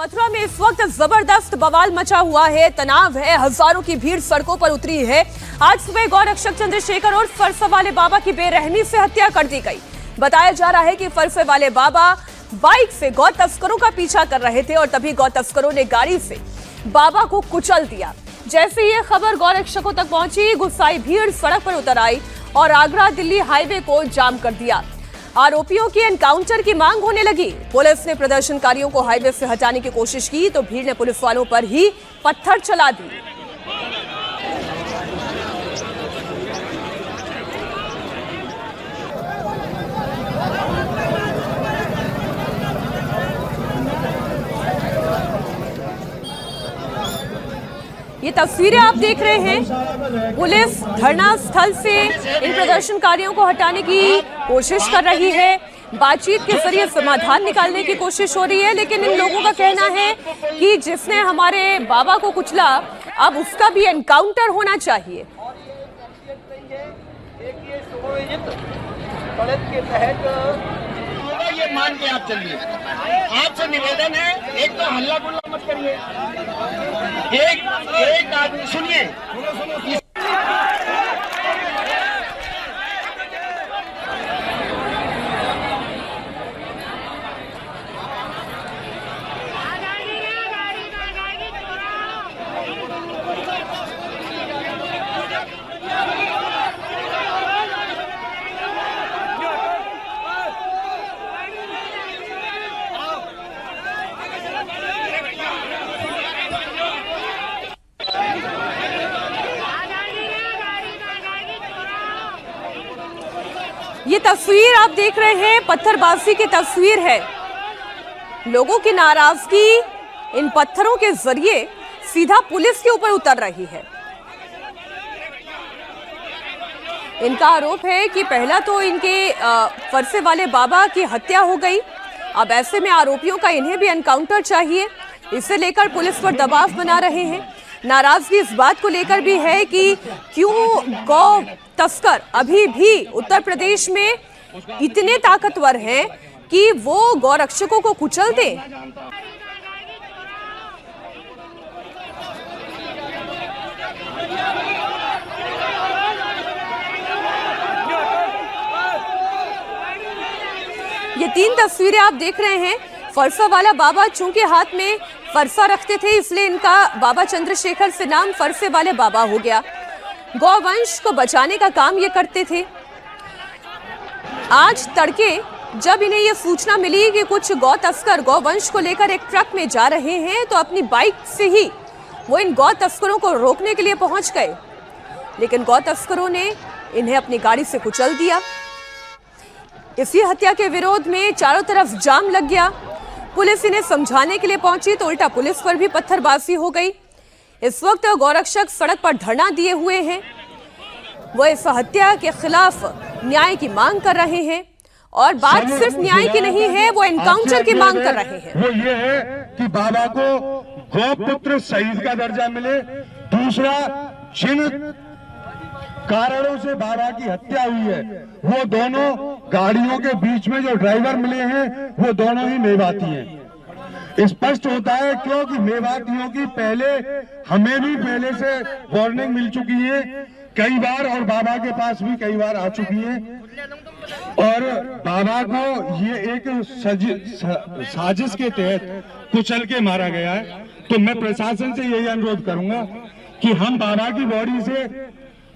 मथुरा में इस वक्त जबरदस्त बवाल मचा हुआ है, तनाव है, हजारों की भीड़ सड़कों पर उतरी है। आज सुबह गौरक्षक चंद्रशेखर और फरसे वाले बाबा की बेरहमी से हत्या कर दी गई। बताया जा रहा है कि फरसे वाले बाबा बाइक से गौ तस्करों का पीछा कर रहे थे और तभी गौ तस्करों ने गाड़ी से बाबा को कुचल दिया। जैसे ये खबर गौरक्षकों तक पहुंची, गुस्साई भीड़ सड़क पर उतर आई और आगरा दिल्ली हाईवे को जाम कर दिया। आरोपियों की एनकाउंटर की मांग होने लगी। पुलिस ने प्रदर्शनकारियों को हाईवे से हटाने की कोशिश की तो भीड़ ने पुलिस वालों पर ही पत्थर चला दिए। ये तस्वीरें आप देख रहे हैं, पुलिस धरना स्थल से इन प्रदर्शनकारियों को हटाने की कोशिश कर रही है। बातचीत के जरिए समाधान निकालने की कोशिश हो रही है, लेकिन इन लोगों का कहना है कि जिसने हमारे बाबा को कुचला अब उसका भी एनकाउंटर होना चाहिए। ये मान के आप चलिए, आपसे निवेदन है, एक तो हल्ला गुल्ला मत करिए। एक आदमी सुनिए, ये तस्वीर आप देख रहे हैं पत्थरबाजी की तस्वीर है। लोगों की नाराजगी इन पत्थरों के जरिए सीधा पुलिस के ऊपर उतर रही है। इनका आरोप है कि पहला तो इनके फरसे वाले बाबा की हत्या हो गई, अब ऐसे में आरोपियों का इन्हें भी एनकाउंटर चाहिए। इसे लेकर पुलिस पर दबाव बना रहे हैं। नाराजगी इस बात को लेकर भी है कि क्यों गौ तस्कर अभी भी उत्तर प्रदेश में इतने ताकतवर हैं कि वो गौरक्षकों को कुचल दें। ये तीन तस्वीरें आप देख रहे हैं। फरसा वाला बाबा चूंकि हाथ में फरसा रखते थे, इसलिए इनका बाबा चंद्रशेखर से नाम फरसे वाले बाबा हो गया। गौवंश को बचाने का काम ये करते थे। आज तड़के जब इन्हें ये सूचना मिली कि कुछ गौ तस्कर गौवंश को लेकर एक ट्रक में जा रहे हैं, तो अपनी बाइक से ही वो इन गौ तस्करों को रोकने के लिए पहुंच गए, लेकिन गौ तस्करों ने इन्हें अपनी गाड़ी से कुचल दिया। इसी हत्या के विरोध में चारों तरफ जाम लग गया। पुलिस इन्हें समझाने के लिए पहुंची तो उल्टा पुलिस पर भी पत्थरबाजी हो गई। इस वक्त गौरक्षक सड़क पर धरना दिए हुए हैं। वो इस हत्या के खिलाफ न्याय की मांग कर रहे हैं और बात सिर्फ न्याय की नहीं है, वो एनकाउंटर की मांग कर रहे हैं। वो ये है कि बाबा को गौपुत्र शहीद का दर्जा मिले। दूसरा, जिन कारणों से बाबा की हत्या हुई है, वो दोनों गाड़ियों के बीच में जो ड्राइवर मिले हैं वो दोनों ही मेवाती हैं। स्पष्ट होता है क्योंकि मेवातियों की पहले हमें भी पहले से वार्निंग मिल चुकी है कई बार, और बाबा के पास भी कई बार आ चुकी है, और बाबा को ये एक साजिश के तहत कुचल के मारा गया है। तो मैं प्रशासन से यही अनुरोध करूंगा कि हम बाबा की बॉडी से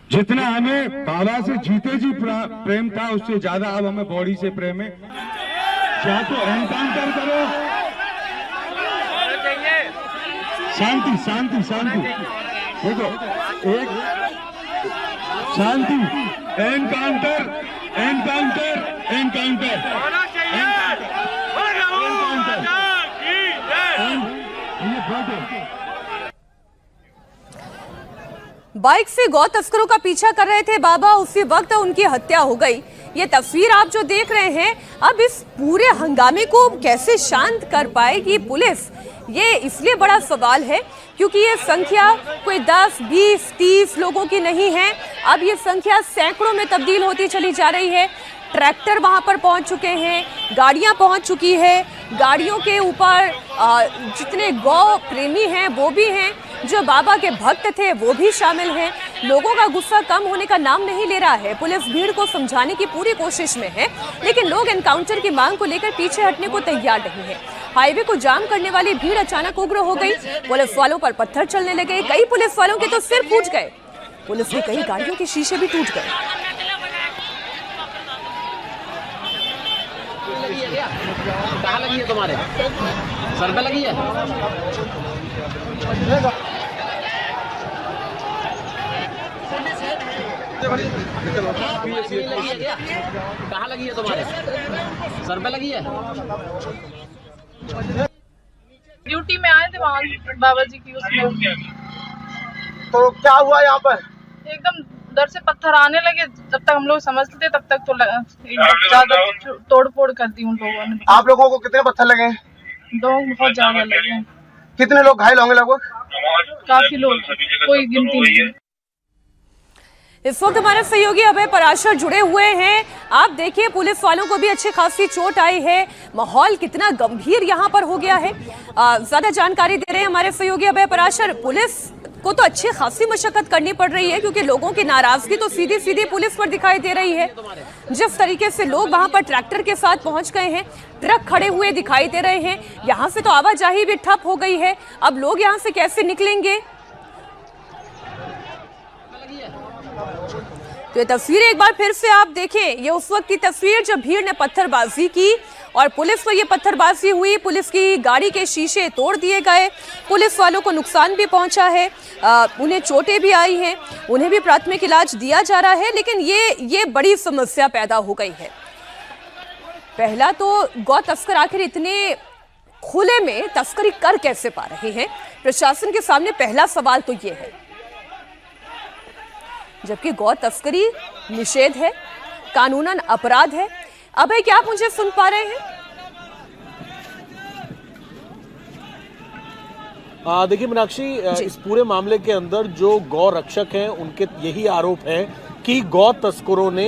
जितना हमें बाबा से जीते जी प्रेम था, उससे ज्यादा अब हमें बॉडी से प्रेम है। या तो एनकाउंटर करो, शांति शांति शांति, देखो एक शांति, एनकाउंटर एनकाउंटर एनकाउंटर बाइक से गौ तस्करों का पीछा कर रहे थे बाबा, उसी वक्त उनकी हत्या हो गई। ये तस्वीर आप जो देख रहे हैं, अब इस पूरे हंगामे को कैसे शांत कर पाएगी पुलिस, ये इसलिए बड़ा सवाल है क्योंकि ये संख्या कोई 10, 20, 30 लोगों की नहीं है। अब ये संख्या सैकड़ों में तब्दील होती चली जा रही है। ट्रैक्टर वहां पर पहुंच चुके हैं, गाड़ियां पहुंच चुकी है, गाड़ियों के ऊपर जितने गौ प्रेमी हैं वो भी हैं, जो बाबा के भक्त थे वो भी शामिल हैं। लोगों का गुस्सा कम होने का नाम नहीं ले रहा है। पुलिस भीड़ को समझाने की पूरी कोशिश में है, लेकिन लोग एनकाउंटर की मांग को लेकर पीछे हटने को तैयार नहीं है। हाईवे को जाम करने वाली भीड़ अचानक उग्र हो गई, पुलिस वालों पर पत्थर चलने लगे, कई पुलिस वालों के तो सिर फूट गए, पुलिस की कई गाड़ियों के शीशे भी टूट गए। कहाँ लगी है तुम्हारे सर पे लगी है? कहाँ लगी है तुम्हारे सर पे लगी है? ड्यूटी में आए थे वहाँ बाबा जी की उसमें। तो क्या हुआ यहाँ पर? एकदम डर से पत्थर आने लगे, जब तक हम लोग समझते थे तब तक तो ज्यादा तोड़ फोड़ कर दी उन लोगों ने। आप लोगों को कितने पत्थर लगे? बहुत ज्यादा लगे। कितने लोग घायल होंगे लगभग? काफी लोग, कोई गिनती नहीं है। इस वक्त हमारे सहयोगी अभय पराशर जुड़े हुए हैं। आप देखिए, पुलिस वालों को भी अच्छी खासी चोट आई है, माहौल कितना गंभीर यहाँ पर हो गया है। ज्यादा जानकारी दे रहे हैं हमारे सहयोगी अभय पराशर। पुलिस को तो अच्छी खासी मशक्कत करनी पड़ रही है, क्योंकि लोगों की नाराजगी तो सीधी सीधी पुलिस पर दिखाई दे रही है। जिस तरीके से लोग वहां पर ट्रैक्टर के साथ पहुंच गए हैं, ट्रक खड़े हुए दिखाई दे रहे हैं, यहाँ से तो आवाजाही भी ठप हो गई है। अब लोग यहाँ से कैसे निकलेंगे? तो ये तस्वीर एक बार फिर से आप देखें, ये उस वक्त की तस्वीर जब भीड़ ने पत्थरबाजी की और पुलिस पर ये पत्थरबाजी हुई, पुलिस की गाड़ी के शीशे तोड़ दिए गए, पुलिस वालों को नुकसान भी पहुंचा है, उन्हें चोटें भी आई हैं, उन्हें भी प्राथमिक इलाज दिया जा रहा है। लेकिन ये बड़ी समस्या पैदा हो गई है। पहला तो गौ तस्कर आखिर इतने खुले में तस्करी कर कैसे पा रहे हैं? प्रशासन के सामने पहला सवाल तो ये है, जबकि गौ तस्करी निषेध है, कानूनन अपराध है। अभय, क्या आप मुझे सुन पा रहे हैं? देखिए मीनाक्षी, इस पूरे मामले के अंदर जो गौ रक्षक हैं उनके यही आरोप है कि गौ तस्करों ने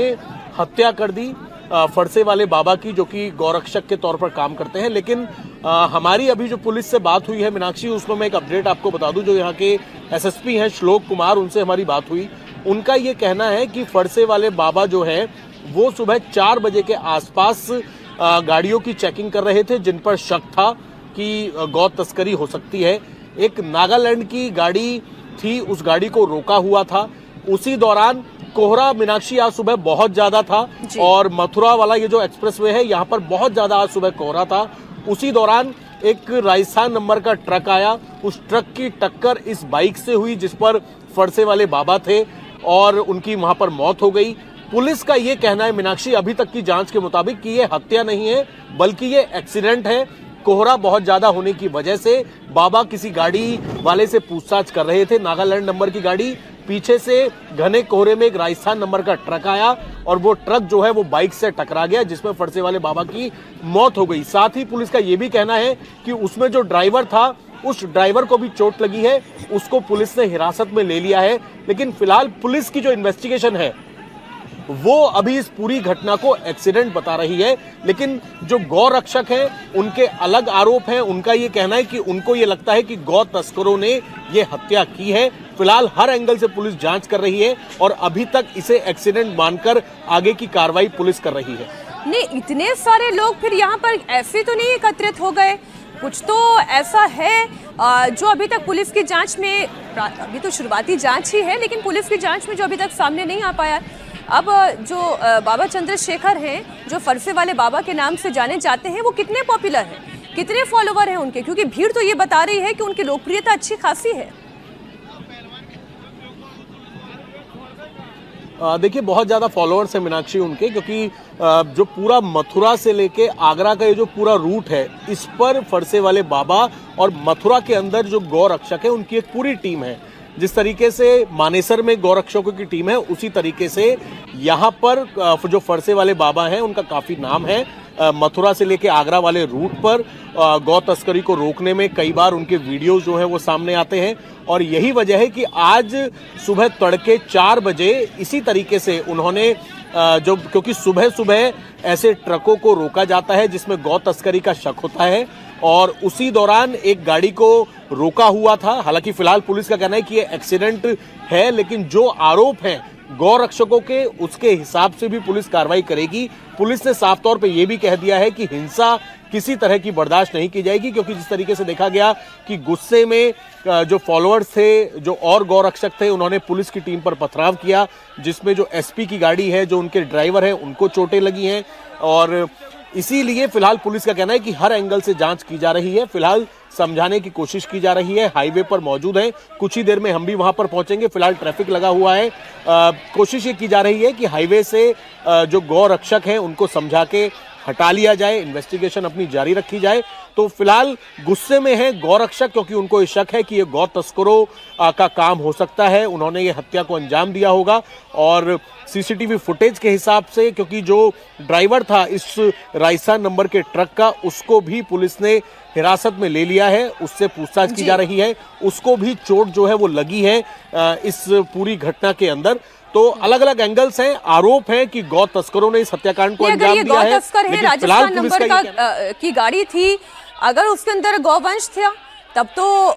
हत्या कर दी फरसे वाले बाबा की, जो कि गौरक्षक के तौर पर काम करते हैं। लेकिन हमारी अभी जो पुलिस से बात हुई है मीनाक्षी, उसमें मैं एक अपडेट आपको बता दूं। जो यहाँ के एसएसपी हैं श्लोक कुमार, उनसे हमारी बात हुई। उनका ये कहना है कि फरसे वाले बाबा जो है वो सुबह 4 बजे के आसपास गाड़ियों की चेकिंग कर रहे थे, जिन पर शक था कि गौ तस्करी हो सकती है। एक नागालैंड की गाड़ी थी, उस गाड़ी को रोका हुआ था। उसी दौरान कोहरा मीनाक्षी आज सुबह बहुत ज्यादा था, और मथुरा वाला ये जो एक्सप्रेसवे है यहाँ पर बहुत ज्यादा आज सुबह कोहरा था। उसी दौरान एक राजस्थान नंबर का ट्रक आया, उस ट्रक की टक्कर इस बाइक से हुई जिस पर फरसे वाले बाबा थे, और उनकी वहां पर मौत हो गई। पुलिस का ये कहना है मीनाक्षी, अभी तक की जांच के मुताबिक, कि ये हत्या नहीं है बल्कि ये एक्सीडेंट है। कोहरा बहुत ज्यादा होने की वजह से बाबा किसी गाड़ी वाले से पूछताछ कर रहे थे, नागालैंड नंबर की गाड़ी, पीछे से घने कोहरे में एक राजस्थान नंबर का ट्रक आया और वो ट्रक जो है वो बाइक से टकरा गया, जिसमें फरसे वाले बाबा की मौत हो गई। साथ ही पुलिस का ये भी कहना है कि उसमें जो ड्राइवर था, उस ड्राइवर को भी चोट लगी है, उसको पुलिस ने हिरासत में ले लिया है। लेकिन फिलहाल पुलिस की जो इन्वेस्टिगेशन है वो अभी इस पूरी घटना को एक्सीडेंट बता रही है। लेकिन जो गौ रक्षक हैं उनके अलग आरोप हैं। उनका ये कहना है कि उनको ये लगता है कि गौ तस्करों ने ये हत्या की है। फिलहाल हर एंगल से पुलिस जांच कर रही है और अभी तक इसे एक्सीडेंट मानकर आगे की कार्रवाई पुलिस कर रही है। नहीं, इतने सारे लोग फिर यहाँ पर ऐसे तो नहीं एकत्रित हो गए, कुछ तो ऐसा है जो अभी तक पुलिस की जांच में, अभी तो शुरुआती जांच ही है, लेकिन पुलिस की जांच में जो अभी तक सामने नहीं आ पाया। अब जो बाबा चंद्रशेखर हैं, जो फरसे वाले बाबा के नाम से जाने जाते हैं, वो कितने पॉपुलर हैं, कितने फॉलोवर हैं उनके? क्योंकि भीड़ तो ये बता रही है कि उनकी लोकप्रियता अच्छी खासी है। देखिए, बहुत ज्यादा फॉलोअर्स हैं मीनाक्षी उनके, क्योंकि जो पूरा मथुरा से लेके आगरा का ये जो पूरा रूट है, इस पर फरसे वाले बाबा और मथुरा के अंदर जो गौ रक्षक है उनकी एक पूरी टीम है। जिस तरीके से मानेसर में गौ रक्षकों की टीम है, उसी तरीके से यहाँ पर जो फरसे वाले बाबा हैं उनका काफी नाम है। मथुरा से लेके आगरा वाले रूट पर गौ तस्करी को रोकने में कई बार उनके वीडियोस जो हैं वो सामने आते हैं, और यही वजह है कि आज सुबह तड़के 4 बजे इसी तरीके से उन्होंने जो क्योंकि सुबह सुबह ऐसे ट्रकों को रोका जाता है जिसमें गौ तस्करी का शक होता है और उसी दौरान एक गाड़ी को रोका हुआ था। हालांकि फिलहाल पुलिस का कहना है कि ये एक्सीडेंट है, लेकिन जो आरोप हैं गौ रक्षकों के उसके हिसाब से भी पुलिस कार्रवाई करेगी। पुलिस ने साफ तौर पे ये भी कह दिया है कि हिंसा किसी तरह की बर्दाश्त नहीं की जाएगी, क्योंकि जिस तरीके से देखा गया कि गुस्से में जो फॉलोअर्स थे, जो और गौ रक्षक थे, उन्होंने पुलिस की टीम पर पथराव किया, जिसमें जो एसपी की गाड़ी है, जो उनके ड्राइवर हैं, उनको चोटें लगी हैं। और इसीलिए फिलहाल पुलिस का कहना है कि हर एंगल से जांच की जा रही है। फिलहाल समझाने की कोशिश की जा रही है। हाईवे पर मौजूद है, कुछ ही देर में हम भी वहां पर पहुंचेंगे। फिलहाल ट्रैफिक लगा हुआ है। कोशिश ये की जा रही है कि हाईवे से जो गौ रक्षक हैं उनको समझा के हटा लिया जाए, इन्वेस्टिगेशन अपनी जारी रखी जाए। तो फिलहाल गुस्से में है गौ रक्षक, क्योंकि उनको ये शक है कि ये गौ तस्करों का काम हो सकता है, उन्होंने ये हत्या को अंजाम दिया होगा। और सीसीटीवी फुटेज के हिसाब से, क्योंकि जो ड्राइवर था इस राजस्थान नंबर के ट्रक का, उसको भी पुलिस ने हिरासत में ले लिया है, उससे पूछताछ की जा रही है। उसको भी चोट जो है वो लगी है इस पूरी घटना के अंदर। तो अलग अलग एंगल्स हैं, आरोप है कि गौ तस्करों ने इस हत्याकांड को अंजाम दिया है। लेकिन राजस्थान नंबर की गाड़ी थी, अगर उसके अंदर गौवंश था तब तो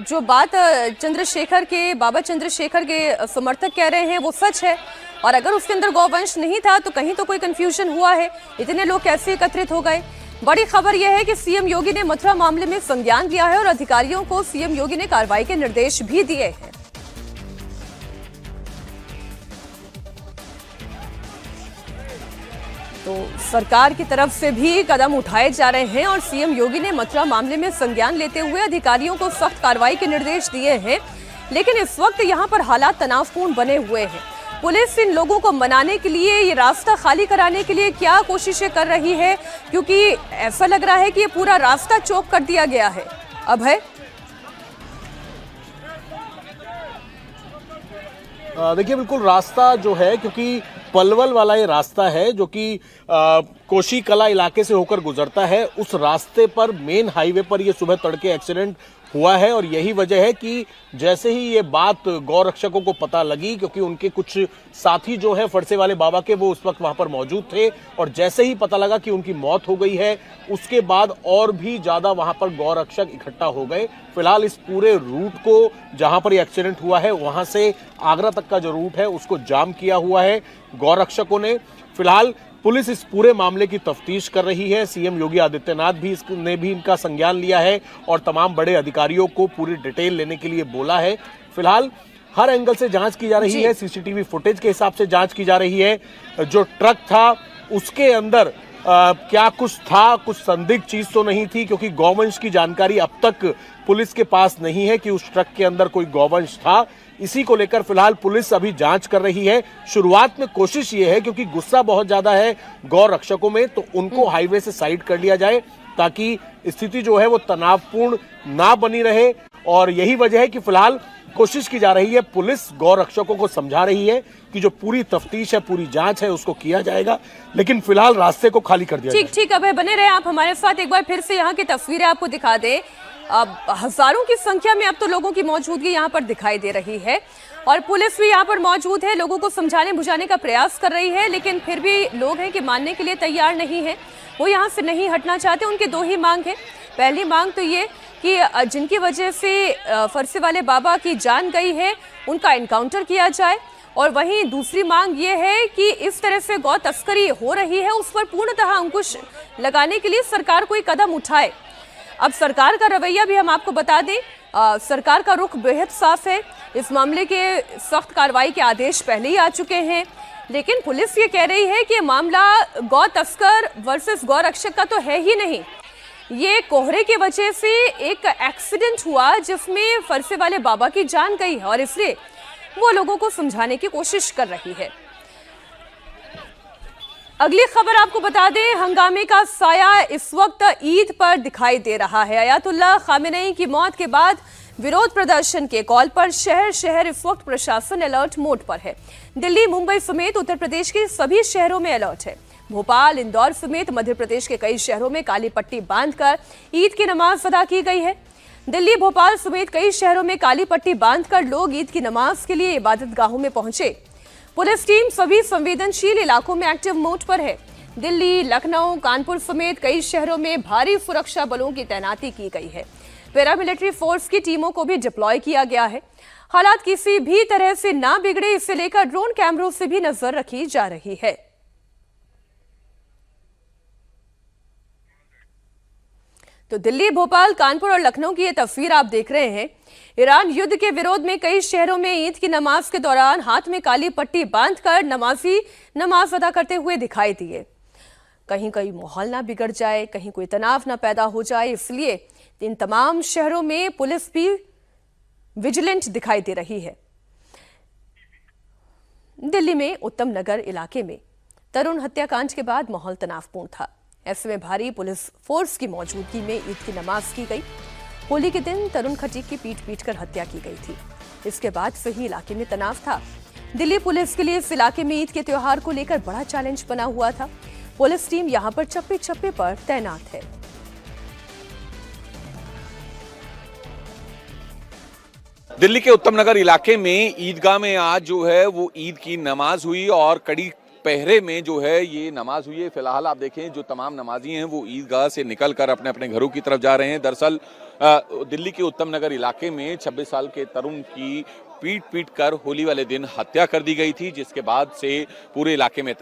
जो बात चंद्रशेखर के, बाबा चंद्रशेखर के समर्थक कह रहे हैं वो सच है, और अगर उसके अंदर गौवंश नहीं था तो कहीं तो कोई कंफ्यूजन हुआ है। इतने लोग कैसे एकत्रित हो गए? बड़ी खबर यह है कि सीएम योगी ने मथुरा मामले में संज्ञान लिया है और अधिकारियों को सीएम योगी ने कार्रवाई के निर्देश भी दिए हैं। तो सरकार की तरफ से भी कदम उठाए जा रहे हैं और सीएम योगी ने मथुरा मामले में संज्ञान लेते हुए अधिकारियों को सख्त कार्रवाई के निर्देश दिए हैं। लेकिन इस वक्त यहां पर हालात तनावपूर्ण बने हुए हैं। पुलिस इन लोगों को मनाने के लिए, ये रास्ता खाली कराने के लिए क्या कोशिशें कर रही है, क्योंकि ऐसा लग रहा है कि ये पूरा रास्ता चौक कर दिया गया है। अब है देखिए, बिल्कुल रास्ता जो है, क्योंकि पलवल वाला ये रास्ता है जो कि कोशी कला इलाके से होकर गुजरता है, उस रास्ते पर मेन हाईवे पर ये सुबह तड़के एक्सीडेंट हुआ है। और यही वजह है कि जैसे ही ये बात गौ रक्षकों को पता लगी, क्योंकि उनके कुछ साथी जो है फरसे वाले बाबा के, वो उस वक्त वहां पर मौजूद थे, और जैसे ही पता लगा कि उनकी मौत हो गई है, उसके बाद और भी ज्यादा वहां पर गौ रक्षक इकट्ठा हो गए। फिलहाल इस पूरे रूट को, जहां पर ये एक्सीडेंट हुआ है, वहां से आगरा तक का जो रूट है उसको जाम किया हुआ है गौ रक्षकों ने। फिलहाल पुलिस इस पूरे मामले की तफ्तीश कर रही है। सीएम योगी आदित्यनाथ ने भी इनका संज्ञान लिया है और तमाम बड़े अधिकारियों को पूरी डिटेल लेने के लिए बोला है। फिलहाल हर एंगल से जांच की जा रही है, सीसीटीवी फुटेज के हिसाब से जांच की जा रही है। जो ट्रक था उसके अंदर क्या कुछ था, कुछ संदिग्ध चीज तो नहीं थी, क्योंकि गौवंश की जानकारी अब तक पुलिस के पास नहीं है कि उस ट्रक के अंदर कोई गौवंश था। इसी को लेकर फिलहाल पुलिस अभी जांच कर रही है। शुरुआत में कोशिश ये है, क्योंकि गुस्सा बहुत ज्यादा है गौ रक्षकों में, तो उनको हाईवे से साइड कर लिया जाए ताकि स्थिति जो है वो तनावपूर्ण ना बनी रहे। और यही वजह है कि फिलहाल कोशिश की जा रही है, पुलिस गौ रक्षकों को समझा रही है कि जो पूरी तफ्तीश है, पूरी जांच है, उसको किया जाएगा, लेकिन फिलहाल रास्ते को खाली कर दिया जाएगा। ठीक, अब बने रहे आप हमारे साथ। एक बार फिर से यहाँ की तस्वीरें आपको दिखा दें। अब हजारों की संख्या में अब तो लोगों की मौजूदगी यहाँ पर दिखाई दे रही है और पुलिस भी यहाँ पर मौजूद है, लोगों को समझाने बुझाने का प्रयास कर रही है, लेकिन फिर भी लोग हैं कि मानने के लिए तैयार नहीं है। वो यहाँ से नहीं हटना चाहते। उनकी दो ही मांग है। पहली मांग तो ये कि जिनकी वजह से फरसे वाले बाबा की जान गई है, उनका एनकाउंटर किया जाए, और वहीं दूसरी मांग ये है कि इस तरह से गौ तस्करी हो रही है उस पर पूर्णतः अंकुश लगाने के लिए सरकार कोई कदम उठाए। अब सरकार का रवैया भी हम आपको बता दें, सरकार का रुख बेहद साफ है। इस मामले के सख्त कार्रवाई के आदेश पहले ही आ चुके हैं, लेकिन पुलिस ये कह रही है कि मामला गौ तस्कर वर्सेस गौ रक्षक का तो है ही नहीं। ये कोहरे की वजह से एक एक्सीडेंट हुआ जिसमें फरसे वाले बाबा की जान गई है और इसलिए वो लोगों को समझाने की कोशिश कर रही है। अगली खबर आपको बता दें, हंगामे का साया इस वक्त ईद पर दिखाई दे रहा है। अयातुल्लाह खामेनेई की मौत के बाद विरोध प्रदर्शन के कॉल पर शहर शहर इस वक्त प्रशासन अलर्ट मोड पर है। दिल्ली, मुंबई समेत उत्तर प्रदेश के सभी शहरों में अलर्ट है। भोपाल, इंदौर समेत मध्य प्रदेश के कई शहरों में काली पट्टी बांधकर ईद की नमाज अदा की गई है। दिल्ली, भोपाल समेत कई शहरों में काली पट्टी बांधकर लोग ईद की नमाज के लिए इबादत गाहों में पहुंचे। पुलिस टीम सभी संवेदनशील इलाकों में एक्टिव मोड पर है। दिल्ली, लखनऊ, कानपुर समेत कई शहरों में भारी सुरक्षा बलों की तैनाती की गई है। पैरामिलिट्री फोर्स की टीमों को भी डिप्लॉय किया गया है। हालात किसी भी तरह से ना बिगड़े, इसे लेकर ड्रोन कैमरों से भी नजर रखी जा रही है। तो दिल्ली, भोपाल, कानपुर और लखनऊ की ये तस्वीर आप देख रहे हैं। ईरान युद्ध के विरोध में कई शहरों में ईद की नमाज के दौरान हाथ में काली पट्टी बांधकर नमाजी नमाज अदा करते हुए दिखाई दिए। कहीं कहीं माहौल ना बिगड़ जाए, कहीं कोई तनाव ना पैदा हो जाए, इसलिए इन तमाम शहरों में पुलिस भी विजिलेंट दिखाई दे रही है। दिल्ली में उत्तम नगर इलाके में तरुण हत्याकांड के बाद माहौल तनावपूर्ण था। ऐसे में भारी पुलिस फोर्स की मौजूदगी में ईद की नमाज की गई। होली के दिन तरुण खटीक की पीट कर हत्या की गई थी। इसके बाद से ही इलाके में तनाव था। दिल्ली पुलिस के लिए इस इलाके में ईद के त्योहार को लेकर बड़ा चैलेंज बना हुआ था। पुलिस टीम यहां पर चप्पे चप्पे पर तैनात है। दिल्ली के उत्तम नगर इलाके में ईदगाह में आज जो है वो ईद की नमाज हुई और कड़ी पहरे में जो है ये नमाज हुई है। फिलहाल आप देखें जो तमाम नमाजी हैं वो ईदगाह से निकलकर अपने अपने घरों की तरफ जा रहे हैं। दरअसल दिल्ली के उत्तम नगर इलाके में 26 साल के तरुण की पीट कर होली वाले दिन हत्या कर दी गई थी, जिसके बाद से पूरे इलाके में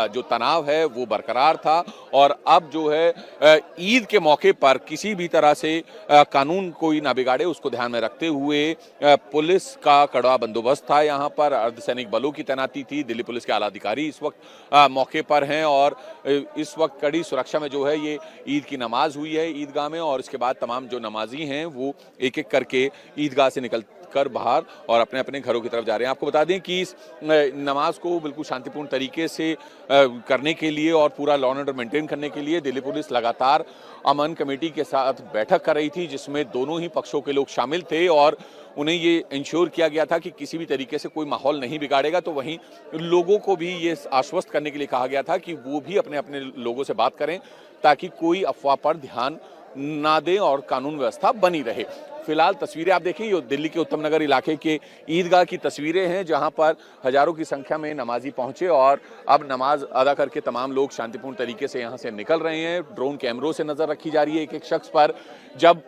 जो तनाव है वो बरकरार था। और अब जो है ईद के मौके पर किसी भी तरह से कानून कोई ना बिगाड़े, उसको ध्यान में रखते हुए पुलिस का कड़ा बंदोबस्त था। यहाँ पर अर्धसैनिक बलों की तैनाती थी। दिल्ली पुलिस के आला अधिकारी इस वक्त मौके पर हैं और इस वक्त कड़ी सुरक्षा में जो है ये ईद की नमाज हुई है ईदगाह में। और इसके बाद तमाम जो नमाजी हैं वो एक एक करके ईदगाह से निकल कर बाहर और अपने अपने घरों की तरफ जा रहे हैं। आपको बता दें कि इस नमाज को बिल्कुल शांतिपूर्ण तरीके से करने के लिए और पूरा लॉ एंड ऑर्डर मेंटेन करने के लिए दिल्ली पुलिस लगातार अमन कमेटी के साथ बैठक कर रही थी, जिसमें दोनों ही पक्षों के लोग शामिल थे और उन्हें ये इंश्योर किया गया था कि किसी भी तरीके से कोई माहौल नहीं बिगाड़ेगा। तो वहीं लोगों को भी ये आश्वस्त करने के लिए कहा गया था कि वो भी अपने अपने लोगों से बात करें ताकि कोई अफवाह पर ध्यान ना दें और कानून व्यवस्था बनी रहे। फिलहाल तस्वीरें आप देखें, ये दिल्ली के उत्तम नगर इलाके के ईदगाह की तस्वीरें हैं, जहां पर हजारों की संख्या में नमाजी पहुंचे और अब नमाज अदा करके तमाम लोग शांतिपूर्ण तरीके से यहां से निकल रहे हैं। ड्रोन कैमरों से नजर रखी जा रही है एक एक शख्स पर। जब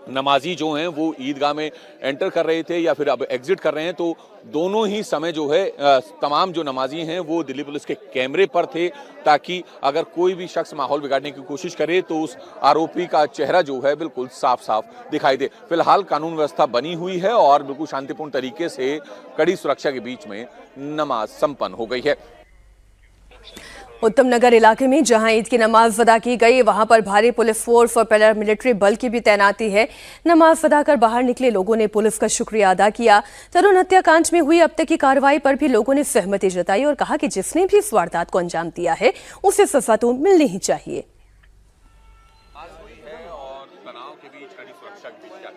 नमाजी जो हैं वो ईदगाह में एंटर कर रहे थे या फिर अब एग्जिट कर रहे हैं, तो दोनों ही समय जो है तमाम जो नमाजी हैं वो दिल्ली पुलिस के कैमरे पर थे, ताकि अगर कोई भी शख्स माहौल बिगाड़ने की कोशिश करे तो उस आरोपी का चेहरा जो है बिल्कुल साफ साफ दिखाई दे। फिलहाल कानून व्यवस्था बनी हुई है और बिल्कुल शांतिपूर्ण तरीके से कड़ी सुरक्षा के बीच में नमाज संपन्न हो गई है। उत्तम नगर इलाके में जहां ईद की नमाज अदा की गई, वहां पर भारी पुलिस फोर्स और पैरामिलिट्री बल की भी तैनाती है। नमाज अदा कर बाहर निकले लोगों ने पुलिस का शुक्रिया अदा किया। तरुण हत्याकांड में हुई अब तक की कार्रवाई पर भी लोगों ने सहमति जताई और कहा कि जिसने भी इस वारदात को अंजाम दिया है उसे सजा तो मिलनी ही चाहिए।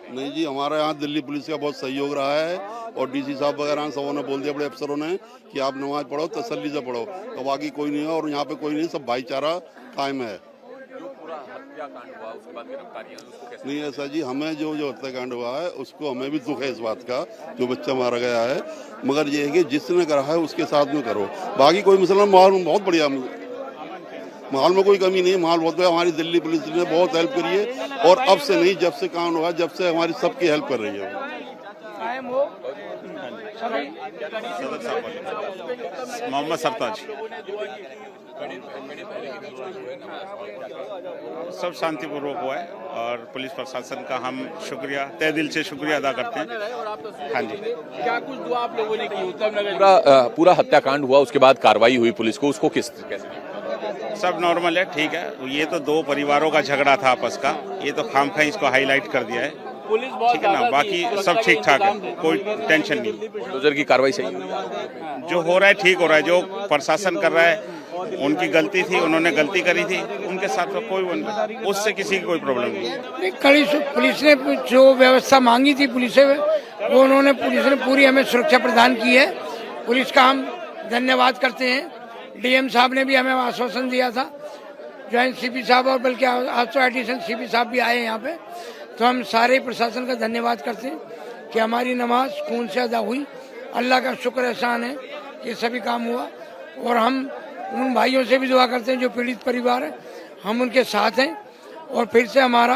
नहीं जी, हमारे यहाँ दिल्ली पुलिस का बहुत सहयोग रहा है और डीसी साहब वगैरह सबों ने बोल दिया, बड़े अफसरों ने, कि आप नमाज पढ़ो, तसल्ली से पढ़ो। तो बाकी कोई नहीं है और यहाँ पे कोई नहीं, सब भाईचारा कायम है। जो पूरा हत्याकांड हुआ उसके बाद गिरफ्तारियां उसको कैसे? नहीं ऐसा जी, हमें जो हत्याकांड हुआ है उसको हमें भी दुख है इस बात का, जो बच्चा मारा गया है, मगर ये है कि जिसने करा है उसके साथ में करो। बाकी कोई मसला, माहौल बहुत बढ़िया, माहौल में कोई कमी नहीं, माहौल बहुत बढ़िया। हमारी दिल्ली पुलिस ने बहुत हेल्प करी है और अब से नहीं, जब से कांड हुआ जब से हमारी सबकी हेल्प कर रही है। मोहम्मद सरताज, सब शांतिपूर्वक हुआ है और पुलिस प्रशासन का हम शुक्रिया, तहे दिल से शुक्रिया अदा करते हैं। हाँ जी, क्या कुछ दुआ आप लोगों ने की? पूरा हत्याकांड हुआ, उसके बाद कार्रवाई हुई पुलिस को, उसको कैसे? सब नॉर्मल है, ठीक है। ये तो दो परिवारों का झगड़ा था आपस का, ये तो खामखा इसको हाईलाइट कर दिया है, ठीक है ना। बाकी सब ठीक ठाक है, कोई टेंशन नहीं। बुलडोजर की कार्रवाई सही हुई? जो हो रहा है ठीक हो रहा है, जो प्रशासन कर रहा है उनकी गलती थी, उन्होंने गलती करी थी, उनके साथ तो कोई, उससे किसी की कोई प्रॉब्लम नहीं। कड़ी पुलिस ने जो व्यवस्था मांगी थी पुलिस से, वो उन्होंने, पुलिस ने पूरी हमें सुरक्षा प्रदान की है। पुलिस का हम धन्यवाद करते हैं। डीएम साहब ने भी हमें आश्वासन दिया था, ज्वाइंट सीपी साहब, और बल्कि आज तो एडिशनल सीपी साहब भी आए यहाँ पे। तो हम सारे प्रशासन का धन्यवाद करते हैं कि हमारी नमाज खून से अदा हुई। अल्लाह का शुक्र एहसान है ये सभी काम हुआ। और हम उन भाइयों से भी दुआ करते हैं जो पीड़ित परिवार है, हम उनके साथ हैं और फिर से हमारा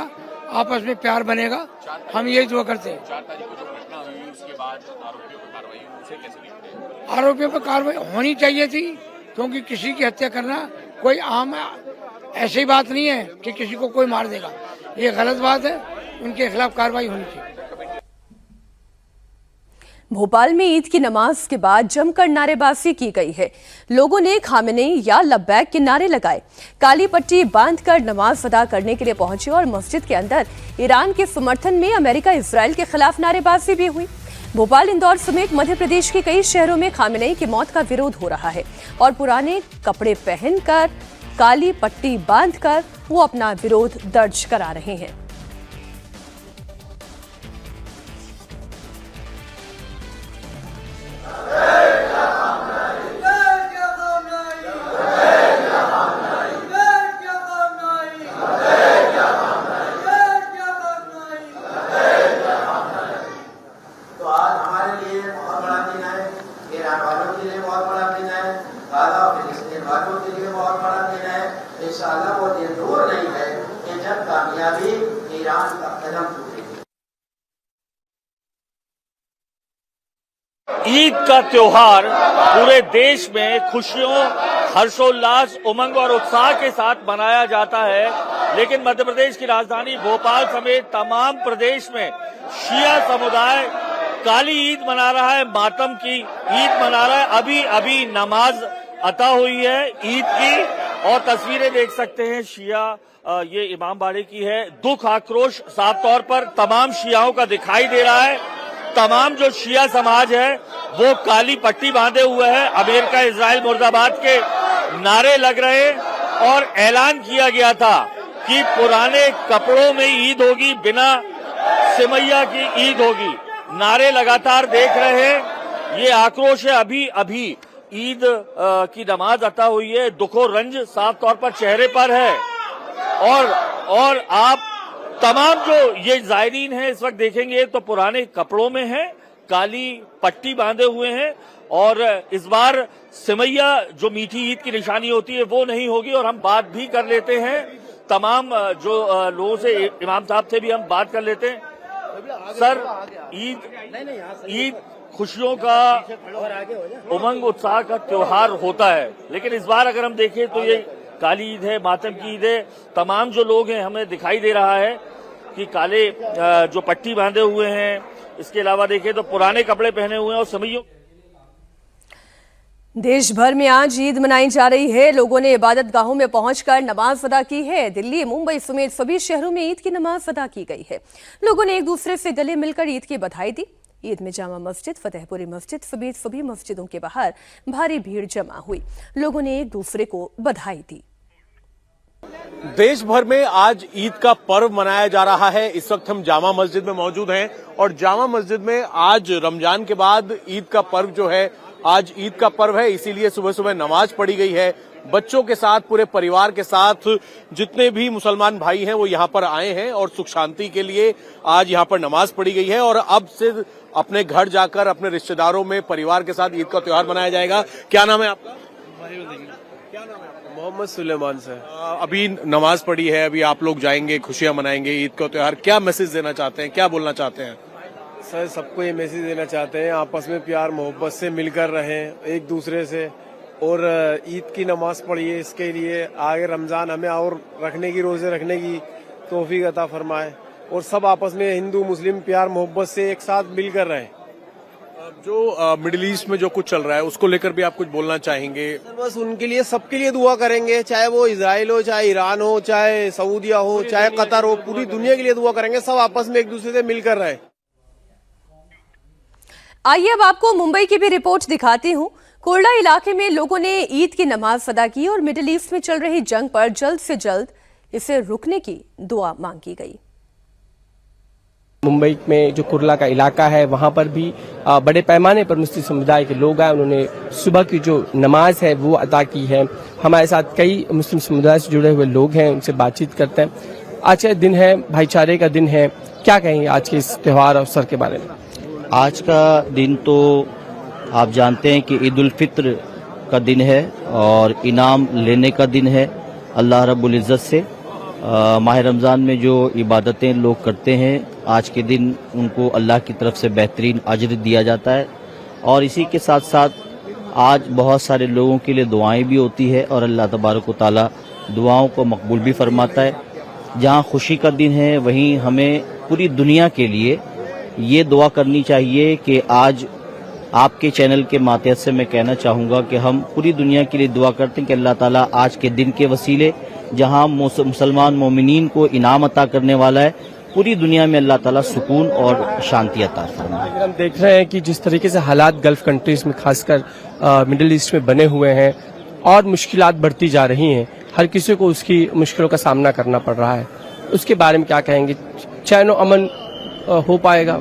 आपस में प्यार बनेगा, हम यही दुआ करते हैं। 4 तारीख को जो घटना हुई उसके बाद आरोपियों पर कार्रवाई हुई, उसे कैसे देखते हैं? आरोपियों पर कार्रवाई होनी चाहिए थी, क्योंकि किसी की हत्या करना कोई आम ऐसी बात नहीं है कि किसी को कोई मार देगा, ये गलत बात है, उनके खिलाफ कार्रवाई होनी चाहिए। भोपाल में ईद की नमाज के बाद जमकर नारेबाजी की गई है। लोगों ने खामेनेई या लब्बैक के नारे लगाए, काली पट्टी बांधकर नमाज अदा करने के लिए पहुंचे और मस्जिद के अंदर ईरान के समर्थन में अमेरिका इजराइल के खिलाफ नारेबाजी भी हुई। भोपाल, इंदौर समेत मध्य प्रदेश के कई शहरों में खामेनेई की मौत का विरोध हो रहा है और पुराने कपड़े पहनकर, काली पट्टी बांधकर वो अपना विरोध दर्ज करा रहे हैं। ईद का त्योहार पूरे देश में खुशियों, हर्षोल्लास, उमंग और उत्साह के साथ मनाया जाता है, लेकिन मध्य प्रदेश की राजधानी भोपाल समेत तमाम प्रदेश में शिया समुदाय काली ईद मना रहा है, मातम की ईद मना रहा है। अभी नमाज अता हुई है ईद की और तस्वीरें देख सकते हैं शिया, ये इमामबाड़े की है। दुख, आक्रोश साफ तौर पर तमाम शियाओं का दिखाई दे रहा है। तमाम जो शिया समाज है वो काली पट्टी बांधे हुए है, अमेरिका इजराइल मुर्दाबाद के नारे लग रहे हैं और ऐलान किया गया था कि पुराने कपड़ों में ईद होगी, बिना सिमैया की ईद होगी। नारे लगातार देख रहे हैं, ये आक्रोश है। अभी ईद की नमाज अता हुई है, दुखो रंज साफ तौर पर चेहरे पर है और आप तमाम जो ये जायरीन हैं इस वक्त देखेंगे तो पुराने कपड़ों में हैं, काली पट्टी बांधे हुए हैं और इस बार सिमैया जो मीठी ईद की निशानी होती है वो नहीं होगी। और हम बात भी कर लेते हैं तमाम जो लोगों से, इमाम साहब से भी हम बात कर लेते हैं। सर, ईद खुशियों का, उमंग उत्साह का त्योहार होता है, लेकिन इस बार अगर हम देखें तो ये काली ईद है, मातम की ईद है। तमाम जो लोग हैं हमें दिखाई दे रहा है कि काले जो पट्टी बांधे हुए हैं, इसके अलावा देखें तो पुराने कपड़े पहने हुए हैं और समैयों। देश भर में आज ईद मनाई जा रही है। लोगों ने इबादत गाहों में पहुंचकर नमाज अदा की है। दिल्ली, मुंबई समेत सभी शहरों में ईद की नमाज अदा की गई है। लोगों ने एक दूसरे से गले मिलकर ईद की बधाई दी। ईद में जामा मस्जिद, फतेहपुरी मस्जिद समेत सभी मस्जिदों के बाहर भारी भीड़ जमा हुई। लोगों ने एक दूसरे को बधाई दी। देश भर में आज ईद का पर्व मनाया जा रहा है। इस वक्त हम जामा मस्जिद में मौजूद हैं और जामा मस्जिद में आज रमजान के बाद ईद का पर्व जो है, आज ईद का पर्व है, इसीलिए सुबह सुबह नमाज पढ़ी गई है। बच्चों के साथ, पूरे परिवार के साथ जितने भी मुसलमान भाई हैं वो यहाँ पर आए हैं और सुख शांति के लिए आज यहाँ पर नमाज पढ़ी गई है। और अब से अपने घर जाकर अपने रिश्तेदारों में परिवार के साथ ईद का त्योहार मनाया जाएगा। क्या नाम है आपका? क्या नाम है आपका? मोहम्मद सुलेमान से। अभी नमाज पढ़ी है, अभी आप लोग जाएंगे, खुशियां मनाएंगे ईद का त्योहार, क्या मैसेज देना चाहते हैं, क्या बोलना चाहते हैं? सर, सबको ये मैसेज देना चाहते हैं, आपस में प्यार मोहब्बत से मिलकर रहें एक दूसरे से, और ईद की नमाज पढ़िए। इसके लिए आगे रमजान हमें और रखने की, रोजे रखने की तौफीक अता फरमाए और सब आपस में हिंदू मुस्लिम प्यार मोहब्बत से एक साथ मिलकर रहें। जो मिडिल ईस्ट में जो कुछ चल रहा है उसको लेकर भी आप कुछ बोलना चाहेंगे? बस उनके लिए, सबके लिए दुआ करेंगे, चाहे वो इजराइल हो, चाहे ईरान हो, चाहे सऊदिया हो, चाहे कतर हो, पूरी दुनिया के लिए दुआ करेंगे, सब आपस में एक दूसरे से मिलकर रहे। आइए अब आपको मुंबई की भी रिपोर्ट दिखाती हूँ। कोरला इलाके में लोगों ने ईद की नमाज अदा की और मिडिल ईस्ट में चल रही जंग पर जल्द से जल्द इसे रुकने की दुआ मांगी गई। मुंबई में जो कुर्ला का इलाका है वहां पर भी बड़े पैमाने पर मुस्लिम समुदाय के लोग आए, उन्होंने सुबह की जो नमाज है वो अदा की है। हमारे साथ कई मुस्लिम समुदाय से जुड़े हुए लोग हैं, उनसे बातचीत करते हैं। आज का दिन है, भाईचारे का दिन है, क्या कहेंगे आज के इस त्योहार अवसर के बारे में? आज का दिन तो आप जानते हैं कि ईद उल फित्र का दिन है और इनाम लेने का दिन है अल्लाह रब्बुल इज़्ज़त से। माह रमज़ान में जो इबादतें लोग करते हैं, आज के दिन उनको अल्लाह की तरफ से बेहतरीन अजर दिया जाता है। और इसी के साथ साथ आज बहुत सारे लोगों के लिए दुआएं भी होती है और अल्लाह तबारक व तआला दुआओं को मकबूल भी फरमाता है। जहां खुशी का दिन है वहीं हमें पूरी दुनिया के लिए ये दुआ करनी चाहिए कि आज आपके चैनल के माध्यम से मैं कहना चाहूँगा कि हम पूरी दुनिया के लिए दुआ करते हैं कि अल्लाह ताला आज के दिन के वसीले जहां मुसलमान मोमिनीन को इनाम अता करने वाला है, पूरी दुनिया में अल्लाह ताला सुकून और शांति अता फरमाए। हम देख रहे हैं कि जिस तरीके से हालात गल्फ कंट्रीज में खासकर मिडिल ईस्ट में बने हुए हैं और मुश्किलात बढ़ती जा रही हैं, हर किसी को उसकी मुश्किलों का सामना करना पड़ रहा है, उसके बारे में क्या कहेंगे? चैन और अमन हो पाएगा?